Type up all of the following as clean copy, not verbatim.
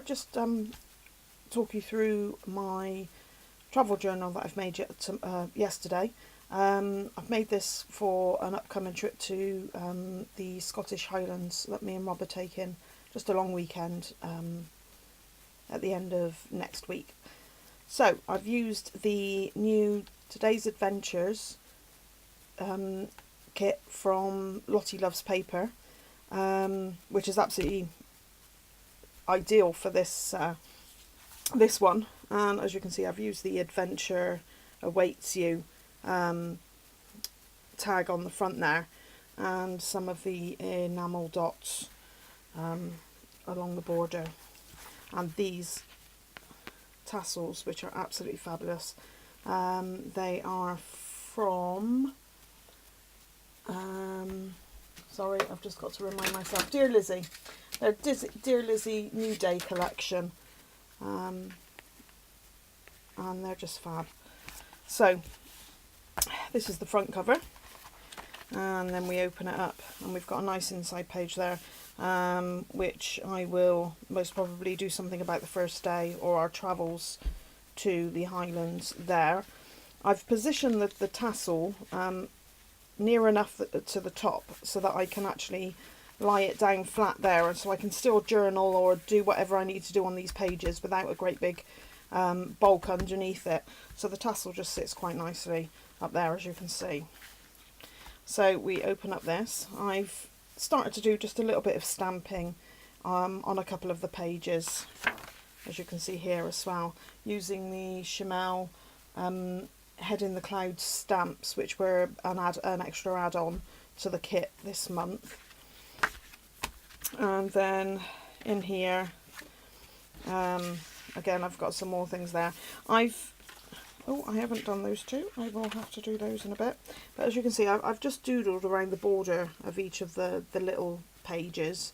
I'd just talk you through my travel journal that I've made yesterday. I've made this for an upcoming trip to the Scottish Highlands that me and Rob are taking, just a long weekend at the end of next week. So I've used the new Today's Adventures kit from Lottie Loves Paper, which is absolutely ideal for this one. And as you can see, I've used the Adventure Awaits You tag on the front there, and some of the enamel dots along the border, and these tassels, which are absolutely fabulous. They are from sorry, I've just got to remind myself, Dear Lizzie. They're Dear Lizzie New Day collection, and they're just fab. So this is the front cover, and then we open it up and we've got a nice inside page there, which I will most probably do something about the first day or our travels to the Highlands there. I've positioned the tassel near enough to the top so that I can actually lie it down flat there, and so I can still journal or do whatever I need to do on these pages without a great big bulk underneath it. So the tassel just sits quite nicely up there, as you can see. So we open up this. I've started to do just a little bit of stamping on a couple of the pages, as you can see here as well, using the Chamel Head in the Clouds stamps, which were an extra add-on to the kit this month. And then in here, again, I've got some more things there. I haven't done those two. I will have to do those in a bit. But as you can see, I've just doodled around the border of each of the little pages,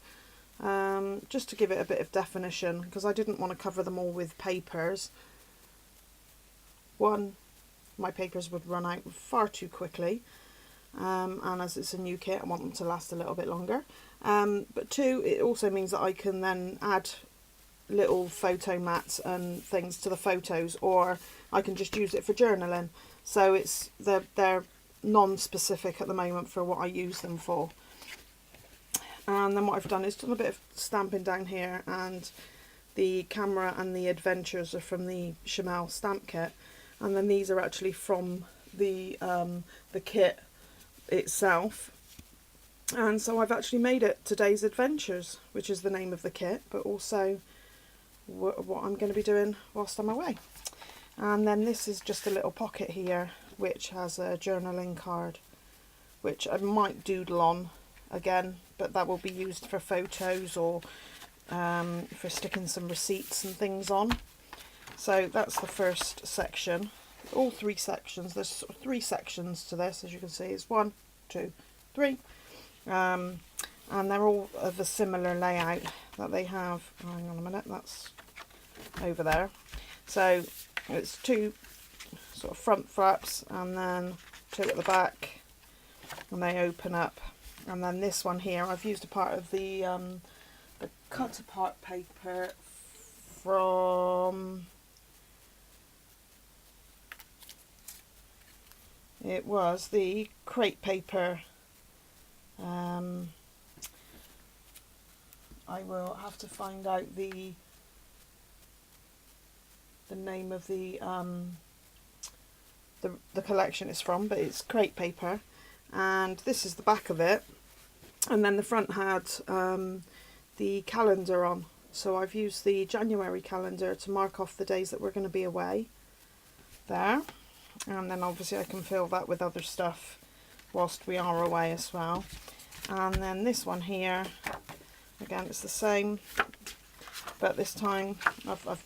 just to give it a bit of definition, because I didn't want to cover them all with papers. One, my papers would run out far too quickly, and as it's a new kit, I want them to last a little bit longer. But two, it also means that I can then add little photo mats and things to the photos, or I can just use it for journaling. So they're non-specific at the moment for what I use them for. And then what I've done is done a bit of stamping down here, and the camera and the adventures are from the Chamel stamp kit, and then these are actually from the kit itself. And so I've actually made it Today's Adventures, which is the name of the kit, but also what I'm going to be doing whilst I'm away. And then this is just a little pocket here, which has a journaling card, which I might doodle on again, but that will be used for photos or for sticking some receipts and things on. So that's the first section. All three sections. There's three sections to this, as you can see. It's 1, 2, 3. And they're all of a similar layout that they have. Hang on a minute, that's over there. So it's 2 sort of front flaps and then 2 at the back, and they open up. And then this one here, I've used a part of the cut apart paper from, it was the crepe paper. I will have to find out the name of the collection it's from, but it's crepe paper, and this is the back of it. And then the front had the calendar on, so I've used the January calendar to mark off the days that we're going to be away there, and then obviously I can fill that with other stuff whilst we are away as well. And then this one here, again, it's the same, but this time I've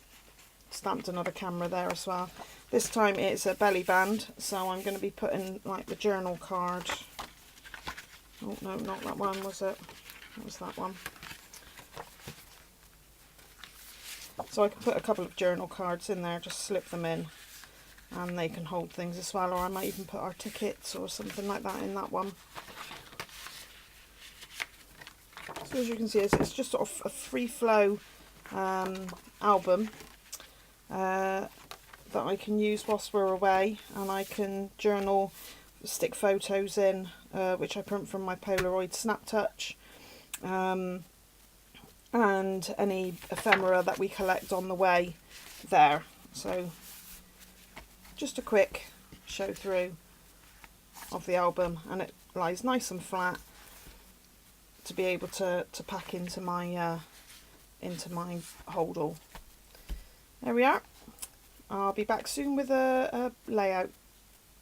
stamped another camera there as well. This time it's a belly band, so I'm going to be putting like the journal card. Oh no, not that one, was it? What was that one? So I can put a couple of journal cards in there, just slip them in, and they can hold things as well, or I might even put our tickets or something like that in that one. So as you can see, it's just sort of a free flow album that I can use whilst we're away, and I can journal, stick photos in, which I print from my Polaroid Snap Touch, and any ephemera that we collect on the way there. So just a quick show through of the album, and it lies nice and flat to be able to pack into my holdall. There we are. I'll be back soon with a layout,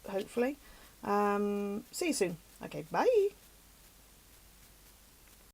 hopefully. See you soon. Okay, bye.